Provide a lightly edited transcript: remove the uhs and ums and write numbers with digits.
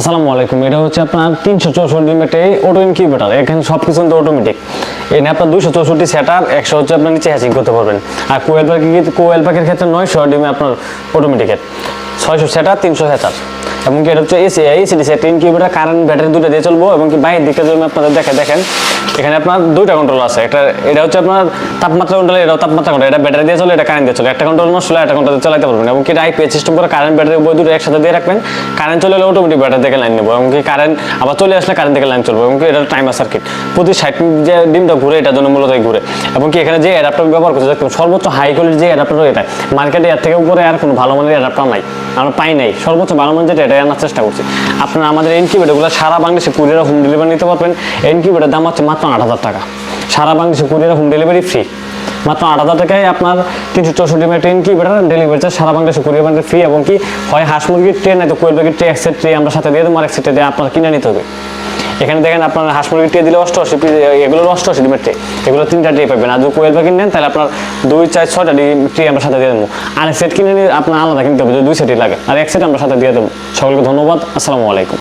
আসসালামু আলাইকুম। এটা হচ্ছে আপনার 364 ডিম একটা অটো ইনকিউবেটর। এখানে সব কিছু কিন্তু অটোমেটিক। এখানে আপনার 264 সেটআপ, 100 হচ্ছে আপনার নিচে হ্যাচিং করতে পারবেন। আর কোয়েল পাখির ক্ষেত্রে 900 ডিমে আপনার অটোমেটিকের, 600 সেটআপ, 300 হ্যাচার। এবং কি এটা হচ্ছে AC set incubator, current battery দুটো দিয়ে চলবো। এবং কি বাইরের দিকে যদি আপনাদের দেখেন এখানে আপনার দুইটা কন্ট্রোল আছে। এটা হচ্ছে আপনার তাপমাত্রা কন্ট্রোল, এটাও তাপমাত্রা কন্ট্রোল। এটা ব্যাটারি দিয়ে চলে, এটা কারেন্ট দিয়ে চলে। একটা কন্ট্রোল নষ্ট হলে একটা কন্ট্রোল চালাতে পারবেন। এবং কি আইপিএস সিস্টেম করে কারেন্ট ব্যাটারি উভয় দুটো একসাথে দিয়ে রাখবেন। কারেন্ট চলে এলে অটোমেটিক ব্যাটারি থেকে লাইন নেবো। এবং কি কারেন্ট আবার চলে আসলে কারেন্ট থেকে লাইন চলবে। এবং কি এটা টাইমার সার্কিট, প্রতি 60 মিনিট যে ডিমটা ঘুরে এটার জন্য মূলত ঘুরে। এবং কি এখানে যে অ্যাডাপ্টার ব্যবহার করছে সর্বোচ্চ হাই কোয়ালিটি যে অ্যাডাপ্টার, এটা মার্কেটে এর থেকে উপরে আর কোনো ভালো মানের অ্যাডাপ্টার নাই, আমরা পাই নাই। সর্বোচ্চ ভালো মানের যেটা, এটা আনার চেষ্টা করছি। আপনারা আমাদের ইনকিউবেটরগুলো সারা বাংলাদেশে কুরিয়ার হোম ডেলিভারি নিতে পারবেন। ইনকিউবেটরের দাম হচ্ছে মাত্র 8,000 টাকা। সারা বাংলাদেশে কুরিয়ার হোম ডেলিভারি ফ্রি, মাত্র 8,000 টাকায় আপনার 364 একটা ইনকিউবেটর ডেলিভারি চার্জ সারা বাংলাদেশে কুরিয়ার বাংলাদেশ ফ্রি। এবং কি হয় হাঁস মুরগির ট্রে, নয়তো কোয়েল পাখির ট্রে, এক সেট ট্রে আমরা সাথে দিয়ে দেবো, আর এক সেট দিয়ে আপনার কিনে নিতে হবে। এখানে দেখেন আপনার হাঁস মুরগির ট্রে দিলে 88, এগুলো 88 ডিমের ট্রে, এগুলো 3টা ট্রে পাবেন। আর যদি কোয়েল পাখি নেন তাহলে আপনার 2, 4, 6টা ট্রে আমরা সাথে দিয়ে দেবো। আর এক সেট কিনে নিয়ে আপনার আলাদা কিনতে হবে, যদি 2 সেটই লাগে। আর এক সেট আমরা সাথে দিয়ে দেবো। সকলকে ধন্যবাদ। আসসালামু আলাইকুম।